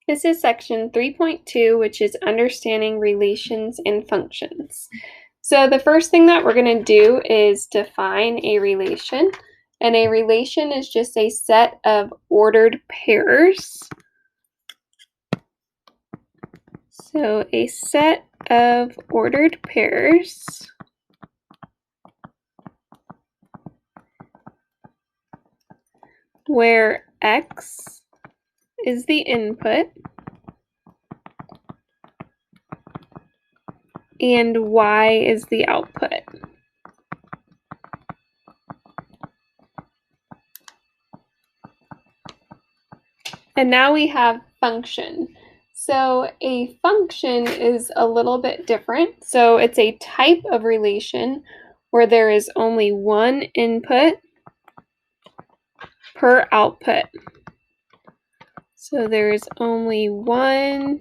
This is section 3.2, which is understanding relations and functions. So the first thing that we're going to do is define a relation. And a relation is just a set of ordered pairs. So a set of ordered pairs where X is the input and Y is the output. And now we have function. So a function is a little bit different. So it's a type of relation where there is only one input per output. So there is only one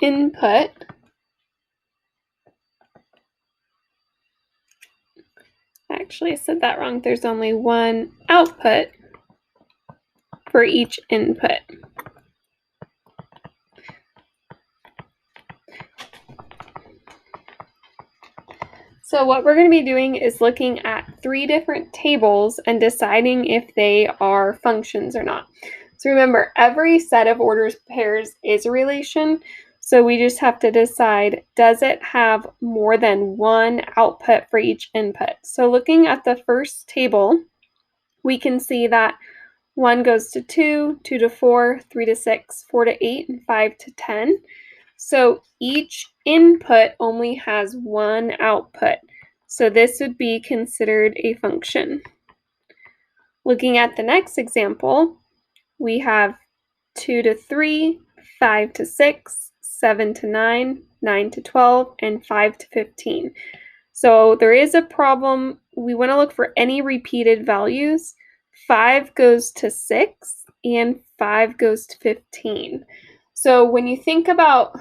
input Actually, I said that wrong. There's only one output for each input. So what we're going to be doing is looking at 3 different tables and deciding if they are functions or not. So remember, every set of ordered pairs is a relation. So we just have to decide, does it have more than one output for each input? So looking at the first table, we can see that 1 goes to 2, 2 to 4, 3 to 6, 4 to 8, and 5 to 10. So each input only has one output. So this would be considered a function. Looking at the next example, we have 2 to 3, 5 to 6, 7 to 9, 9 to 12, and 5 to 15. So there is a problem. We want to look for any repeated values. 5 goes to 6 and 5 goes to 15. So when you think about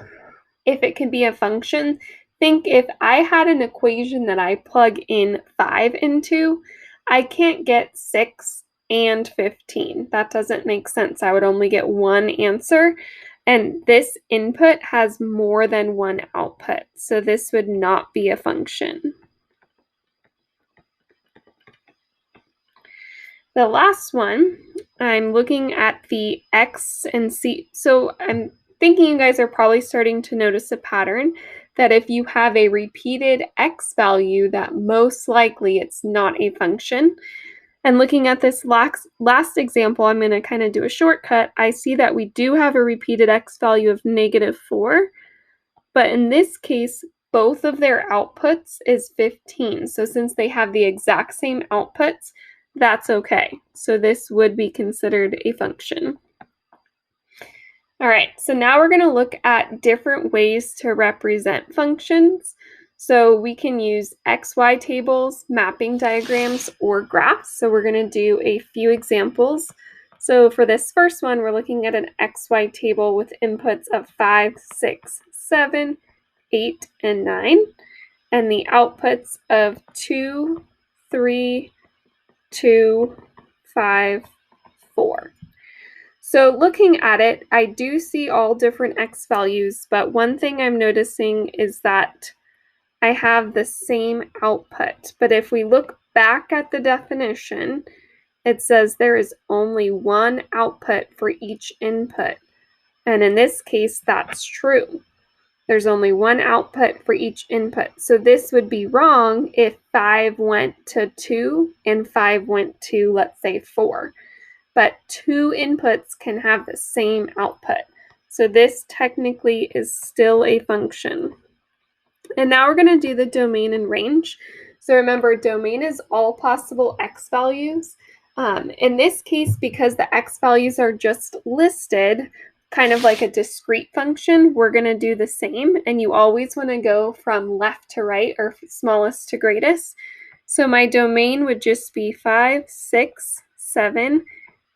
if it can be a function, think if I had an equation that I plug in 5 into, I can't get 6 and 15. That doesn't make sense. I would only get one answer. And this input has more than one output. So this would not be a function. The last one, I'm looking at the X and C. So I'm thinking you guys are probably starting to notice a pattern that if you have a repeated X value, that most likely it's not a function. And looking at this last example, I'm going to kind of do a shortcut. I see that we do have a repeated X value of -4, but in this case, both of their outputs is 15. So since they have the exact same outputs, that's okay. So this would be considered a function. All right, so now we're going to look at different ways to represent functions. So we can use XY tables, mapping diagrams, or graphs. So we're going to do a few examples. So for this first one, we're looking at an XY table with inputs of 5, 6, 7, 8, and 9, and the outputs of 2, 3, 2, 5, 4. So looking at it, I do see all different X values, but one thing I'm noticing is that I have the same output. But if we look back at the definition, it says there is only one output for each input. And in this case, that's true. There's only one output for each input. So this would be wrong if 5 went to 2 and 5 went to, let's say, 4. But 2 inputs can have the same output. So this technically is still a function. And now we're going to do the domain and range. So remember, domain is all possible X values. In this case, because the X values are just listed, kind of like a discrete function, we're going to do the same. And you always want to go from left to right or smallest to greatest. So my domain would just be 5, 6, 7,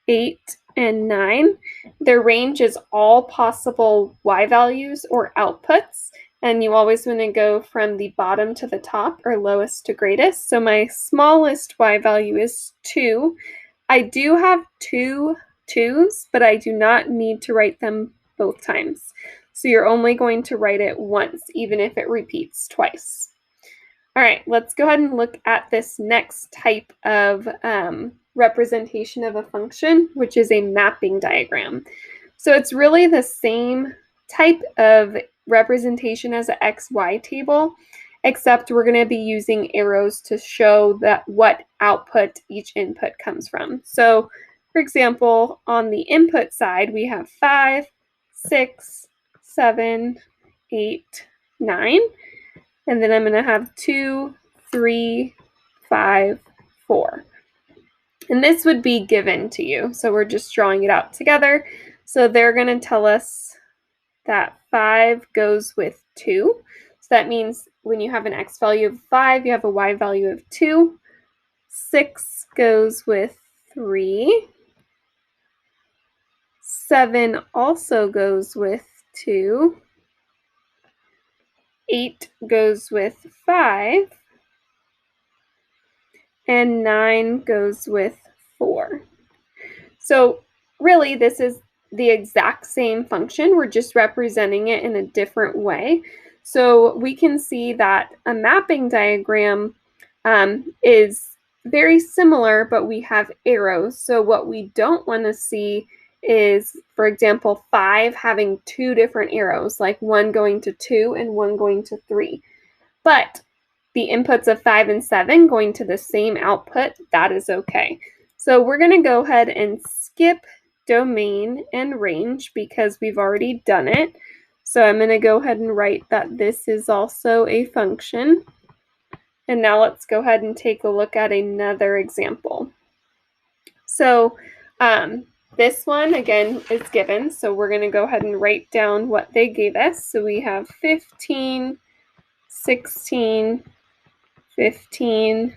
8, and 9. Their range is all possible Y values or outputs. And you always want to go from the bottom to the top or lowest to greatest. So my smallest Y value is 2. I do have 2 2's, but I do not need to write them both times. So you're only going to write it once, even if it repeats twice. All right, let's go ahead and look at this next type of representation of a function, which is a mapping diagram. So it's really the same type of representation as an XY table, except we're going to be using arrows to show that what output each input comes from. So, for example, on the input side, we have 5, 6, 7, 8, 9. And then I'm going to have 2, 3, 5, 4. And this would be given to you. So we're just drawing it out together. So they're going to tell us that 5 goes with 2. So that means when you have an x value of 5, you have a y value of 2. 6 goes with 3. 7 also goes with 2. 8 goes with 5. And 9 goes with 4. So really, this is the exact same function. We're just representing it in a different way. So we can see that a mapping diagram is very similar, but we have arrows. So what we don't want to see is, for example, 5 having 2 different arrows, like one going to 2 and one going to 3. But the inputs of 5 and 7 going to the same output, that is okay. So we're going to go ahead and skip domain and range because we've already done it. So I'm going to go ahead and write that this is also a function. And now let's go ahead and take a look at another example. So this one, again, is given. So we're going to go ahead and write down what they gave us. So we have 15, 16, 15,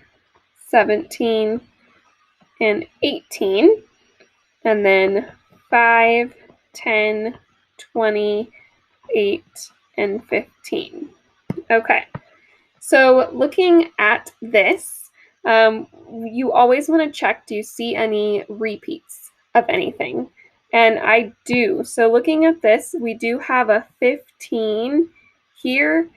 17, and 18, and then 5, 10, 20, 8, and 15. Okay, so looking at this, you always want to check, do you see any repeats of anything? And I do. So looking at this, we do have a 15 here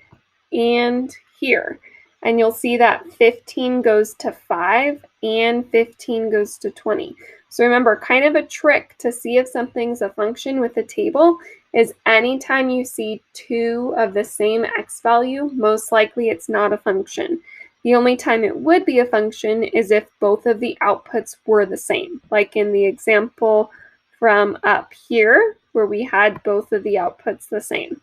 and here. And you'll see that 15 goes to 5 and 15 goes to 20. So remember, kind of a trick to see if something's a function with a table is anytime you see 2 of the same x value, most likely it's not a function. The only time it would be a function is if both of the outputs were the same, like in the example from up here where we had both of the outputs the same.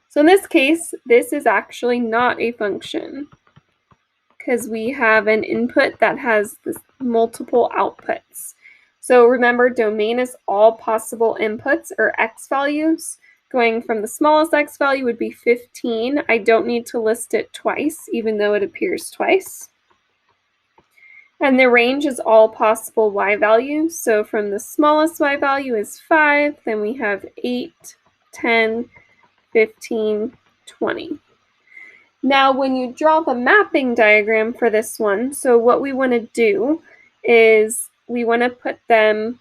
So in this case, this is actually not a function because we have an input that has this multiple outputs. So remember, domain is all possible inputs or x values. Going from the smallest x value would be 15. I don't need to list it twice, even though it appears twice. And the range is all possible y values. So from the smallest y value is 5, then we have 8, 10, 15, 20. Now, when you draw the mapping diagram for this one, so what we want to do is we want to put them,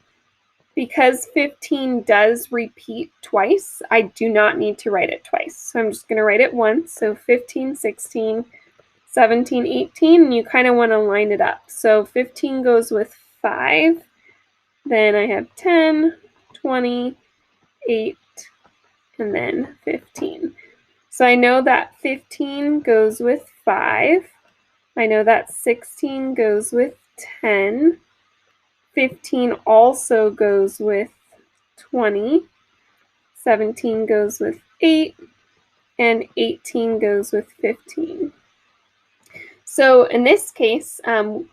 because 15 does repeat twice, I do not need to write it twice. So I'm just going to write it once. So 15, 16, 17, 18, and you kind of want to line it up. So 15 goes with 5, then I have 10, 20, 8, and then 15. So I know that 15 goes with 5. I know that 16 goes with 10. 15 also goes with 20. 17 goes with 8. And 18 goes with 15. So in this case,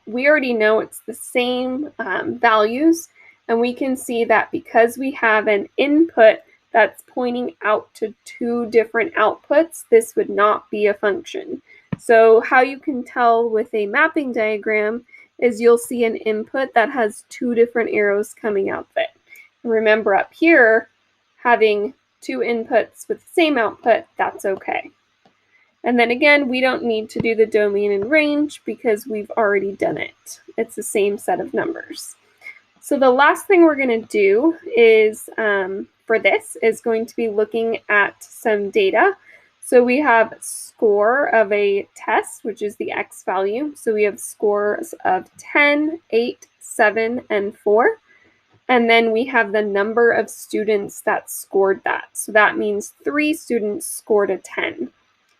we already know it's the same values. And we can see that because we have an input that's pointing out to 2 different outputs, this would not be a function. So how you can tell with a mapping diagram is you'll see an input that has 2 different arrows coming out of it. And remember, up here, having 2 inputs with the same output, that's okay. And then again, we don't need to do the domain and range because we've already done it. It's the same set of numbers. So the last thing we're going to do is, for this, is going to be looking at some data. So we have score of a test, which is the X value. So we have scores of 10, 8, 7, and 4. And then we have the number of students that scored that. So that means 3 students scored a 10.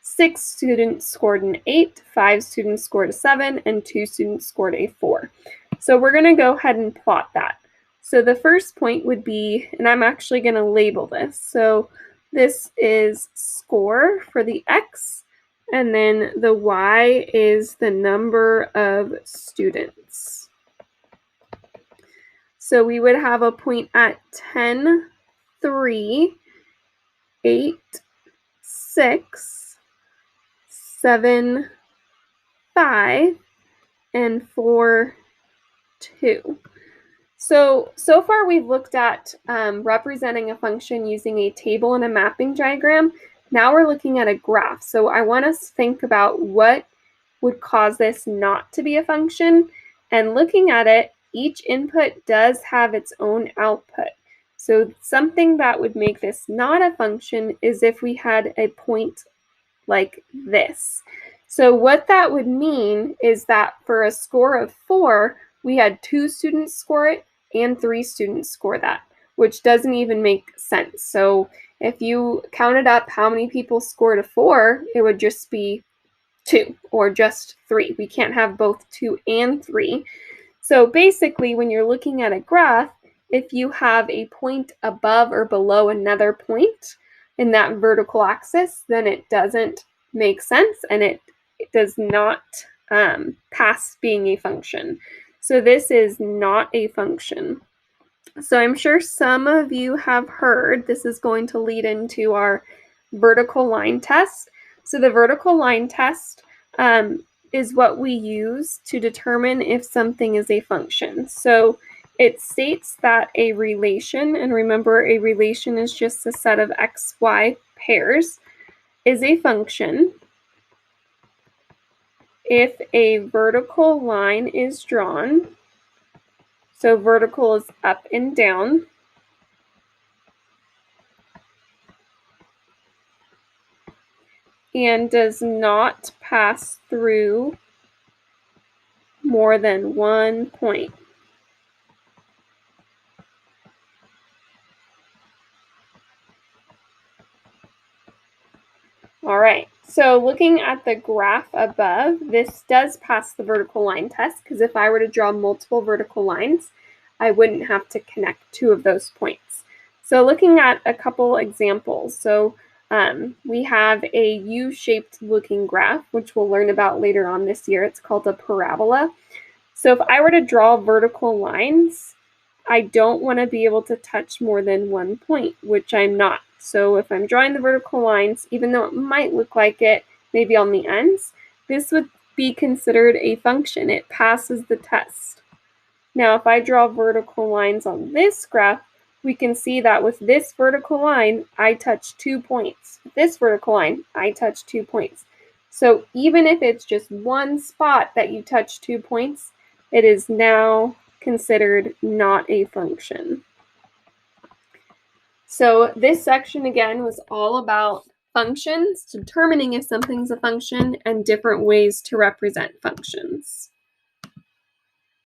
6 students scored an 8, 5 students scored a 7, and 2 students scored a 4. So we're going to go ahead and plot that. So the first point would be, and I'm actually going to label this. So this is score for the X, and then the Y is the number of students. So we would have a point at 10, 3, 8, 6, 7, 5, and 4, 2. So far we've looked at representing a function using a table and a mapping diagram. Now we're looking at a graph. So I want us to think about what would cause this not to be a function. And looking at it, each input does have its own output. So something that would make this not a function is if we had a point like this. So what that would mean is that for a score of 4, we had 2 students score it and 3 students score that, which doesn't even make sense. So if you counted up how many people scored a 4, it would just be 2 or just 3. We can't have both 2 and 3. So basically, when you're looking at a graph, if you have a point above or below another point in that vertical axis, then it doesn't make sense and it does not pass being a function. So this is not a function. So I'm sure some of you have heard, this is going to lead into our vertical line test. So the vertical line test is what we use to determine if something is a function. So it states that a relation, and remember a relation is just a set of x, y pairs, is a function if a vertical line is drawn. So vertical is up and down. And does not pass through more than one point. All right, so looking at the graph above, this does pass the vertical line test because if I were to draw multiple vertical lines, I wouldn't have to connect 2 of those points. So looking at a couple examples, so we have a U-shaped looking graph, which we'll learn about later on this year. It's called a parabola. So if I were to draw vertical lines, I don't want to be able to touch more than one point, which I'm not. So if I'm drawing the vertical lines, even though it might look like it, maybe on the ends, this would be considered a function. It passes the test. Now, if I draw vertical lines on this graph, we can see that with this vertical line, I touch 2 points. With this vertical line, I touch 2 points. So even if it's just one spot that you touch 2 points, it is now considered not a function. So this section again was all about functions, determining if something's a function, and different ways to represent functions.